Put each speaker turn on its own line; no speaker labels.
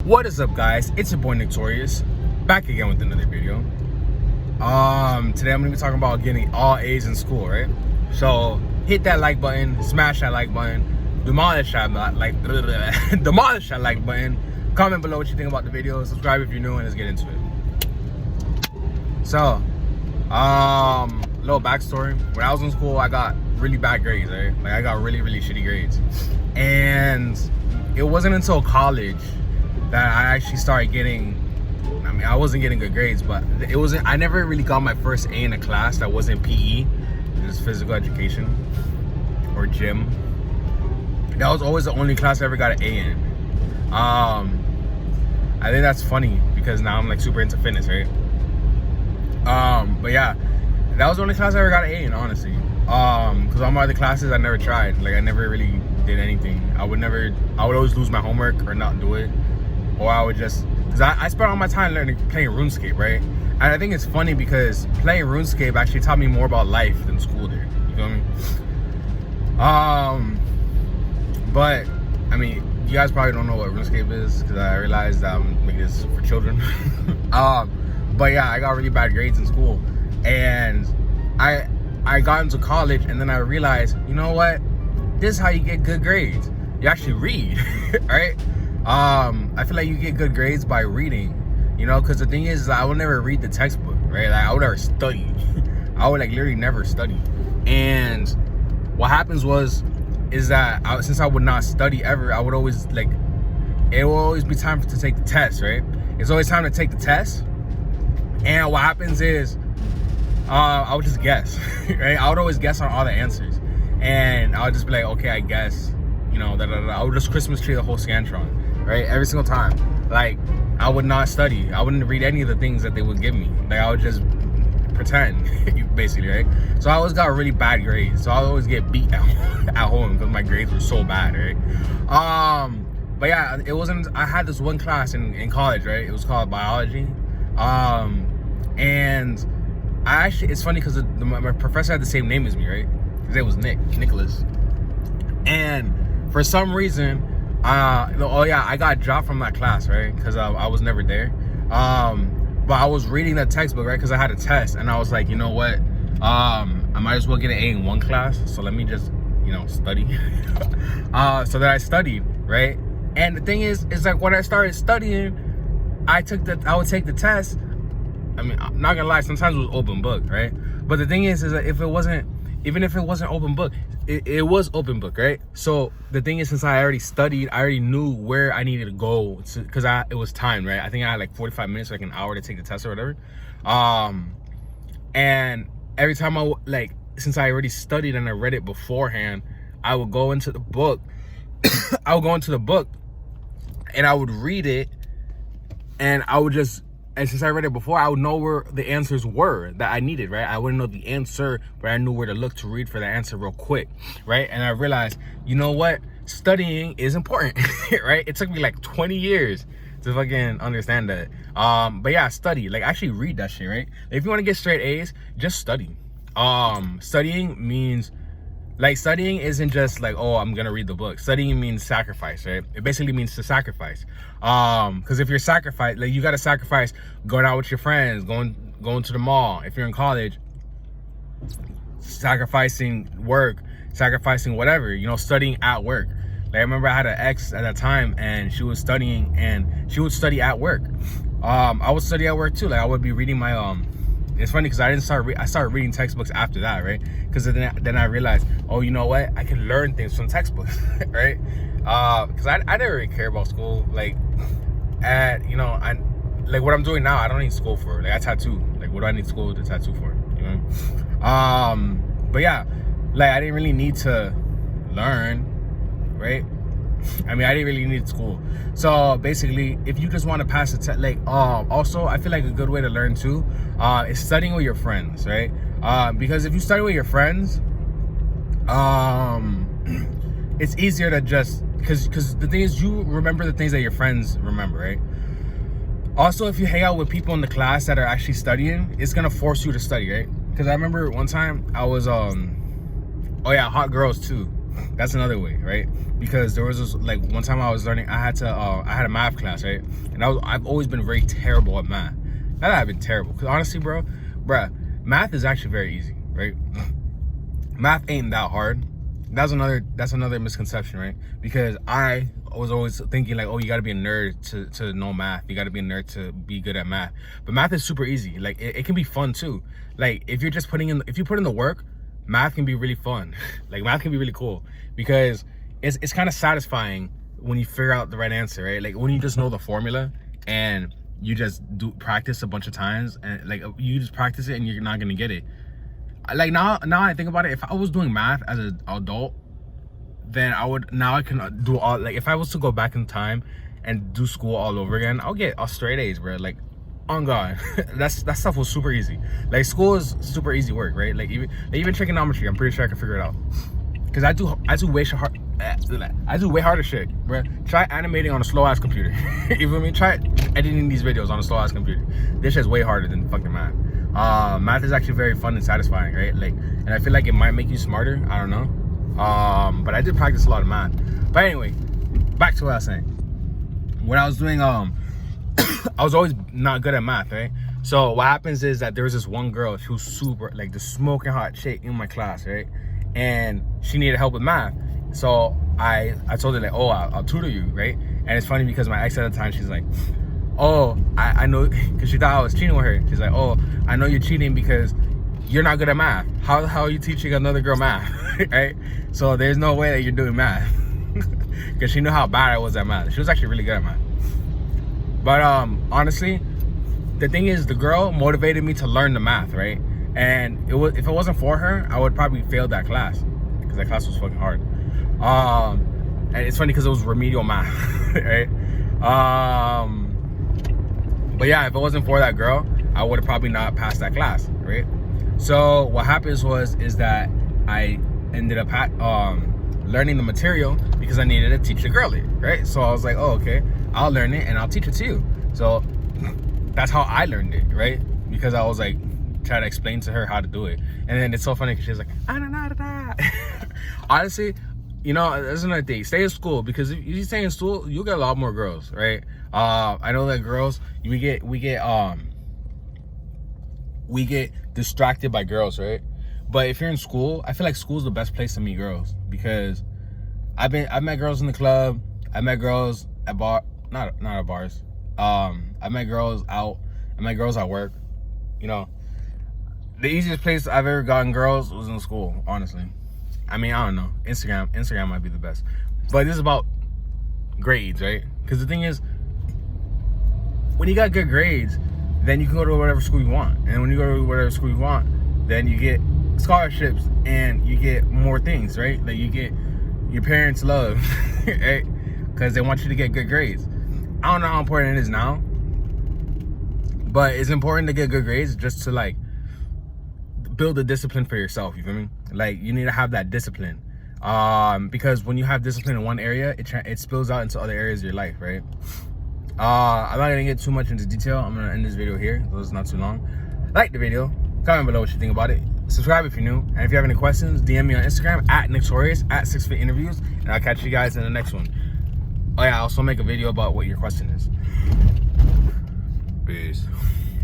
What is up, guys? It's your boy Torius, back again with another video. Today I'm gonna be talking about getting all A's in school, right? So hit that like button, smash that like button, demolish that like button. Comment below what you think about the video. Subscribe if you're new, and let's get into it. So, little backstory. When I was in school, I got really bad grades, right? Like I got really shitty grades, and it wasn't until college that I actually started getting, I wasn't getting good grades, but I never really got my first A in a class that wasn't PE, just physical education or gym. That was always the only class I ever got an A in. I think that's funny because now I'm like super into fitness, right? But yeah, that was the only class I ever got an A in, honestly. Because all my other classes I never tried. Like I never really did anything. I would always lose my homework or not do it. Or I would just, because I spent all my time playing RuneScape, right? And I think it's funny because playing RuneScape actually taught me more about life than school did. You feel me? But, I mean, you guys probably don't know what RuneScape is because I realized I'm making this for children. But yeah, I got really bad grades in school. And I got into college and then I realized, you know what? This is how you get good grades. You actually read, right? I feel like you get good grades by reading, you know, because the thing is, I would never read the textbook, right? Like I would never study. I would like literally never study. And what happens is that since I would not study ever, I would always like, it will always be time to take the test, right? It's always time to take the test. And what happens is, I would just guess, right? I would always guess on all the answers. And I would just be like, okay, I guess, you know, I would just Christmas tree the whole Scantron, right? Every single time. Like, I would not study. I wouldn't read any of the things that they would give me. Like, I would just pretend, basically, right? So I always got really bad grades. So I would always get beat at home because my grades were so bad, right? But yeah, I had this one class in college, right? It was called biology. And it's funny because my professor had the same name as me, right? His name was Nicholas. And for some reason, I got dropped from that class, right? Because I was never there. But I was reading that textbook, right? Because I had a test, and I was like, you know what? I might as well get an A in one class, so let me just, you know, study. So that I studied, right? And the thing is like when I started studying, I would take the test. I mean, I'm not gonna lie, sometimes it was open book, right? But the thing is that even if it wasn't open book, it was open book, right? So the thing is, since I already studied, I already knew where I needed to go because it was timed, right? I think I had like 45 minutes, like an hour to take the test or whatever. And every time since I already studied and I read it beforehand, I would go into the book. I would go into the book and I would read it, and since I read it before, I would know where the answers were that I needed, right? I wouldn't know the answer, but I knew where to look to read for the answer real quick, right? And I realized, you know what? Studying is important, right? It took me like 20 years to fucking understand that. But yeah, study. Like, actually read that shit, right? If you want to get straight A's, just study. Studying isn't just like, oh, I'm gonna read the book. Studying means sacrifice, right? It basically means to sacrifice. Because if you're sacrificed, like you gotta sacrifice going out with your friends, going to the mall. If you're in college, sacrificing work, sacrificing whatever, you know, studying at work. Like I remember I had an ex at that time, and she was studying, and she would study at work. I would study at work too. Like I would be reading my It's funny because I started reading textbooks after that, right? Because then I realized, oh, you know what? I can learn things from textbooks, right? Because I never really care about school. Like, like what I'm doing now, I don't need school for. Like I tattoo. Like what do I need school to tattoo for? You know? But yeah, like I didn't really need to learn, right? I mean, I didn't really need school. So basically, if you just want to pass the test, also I feel like a good way to learn too is studying with your friends, right? Because if you study with your friends, it's easier to just because the thing is, you remember the things that your friends remember, right? Also, if you hang out with people in the class that are actually studying, it's gonna force you to study, right? Because I remember one time I was hot girls too. That's another way, right? Because there was this, like, one time I was learning, I had a math class, right? And I've always been very terrible at math. Not that I've been terrible, because honestly, bruh, math is actually very easy, right? Math ain't that hard. That's another misconception, right? Because I was always thinking like, oh, you gotta be a nerd to know math. You gotta be a nerd to be good at math. But math is super easy. Like, it can be fun too. Like, if you put in the work, math can be really fun. Like, math can be really cool, because it's kind of satisfying when you figure out the right answer, right? Like, when you just know the formula and you just practice a bunch of times, and like, you just practice it and you're not gonna get it. Like, now I think about it, if I was doing math as an adult, then I can do all, like, if I was to go back in time and do school all over again, I'll get all straight A's, bro. Like, on God. that stuff was super easy. Like, school is super easy work, right? Like, even trigonometry, I'm pretty sure I can figure it out, because I do way harder shit, bro. Try animating on a slow ass computer. You feel me? Try editing these videos on a slow ass computer. This shit's way harder than fucking math. Math is actually very fun and satisfying, right? Like, and I feel like it might make you smarter. I don't know. But I did practice a lot of math. But anyway, back to what I was saying. When I was doing, I was always not good at math, right? So what happens is that there was this one girl, she was super, like, the smoking hot chick in my class, right? And she needed help with math. So I told her, like, oh, I'll tutor you, right? And it's funny because my ex at the time, she's like, oh, I know, because she thought I was cheating with her. She's like, oh, I know you're cheating because you're not good at math. How the hell are you teaching another girl math? Right? So there's no way that you're doing math. Because she knew how bad I was at math. She was actually really good at math. But honestly, the thing is, the girl motivated me to learn the math, right? And if it wasn't for her, I would probably fail that class, because that class was fucking hard. And it's funny because it was remedial math, right? But yeah, if it wasn't for that girl, I would have probably not passed that class, right? So what happens is that I ended up learning the material because I needed to teach the girl it, right? So I was like, oh, okay, I'll learn it and I'll teach it to you. So that's how I learned it, right? Because I was like, trying to explain to her how to do it. And then it's so funny because she's like, I don't know that. Honestly, you know, that's another thing. Stay in school, because if you stay in school, you'll get a lot more girls, right? I know that girls, we get distracted by girls, right? But if you're in school, I feel like school's the best place to meet girls, because I've met girls in the club, I met girls at not at bars. I met girls out, I met girls at work. You know, the easiest place I've ever gotten girls was in school, honestly. I mean, I don't know. Instagram might be the best. But this is about grades, right? Because the thing is, when you got good grades, then you can go to whatever school you want. And when you go to whatever school you want, then you get scholarships and you get more things, right? Like, you get your parents' love, right? Because they want you to get good grades. I don't know how important it is now, but it's important to get good grades just to, like, build a discipline for yourself. You feel me? Like, you need to have that discipline, because when you have discipline in one area, it spills out into other areas of your life, right? I'm not gonna get too much into detail. I'm gonna end this video here, so it's not too long. Like the video, comment below what you think about it, subscribe if you're new, and if you have any questions, DM me on Instagram at Torius at 6fit Interviews, and I'll catch you guys in the next one. Oh yeah, I'll also make a video about what your question is. Peace.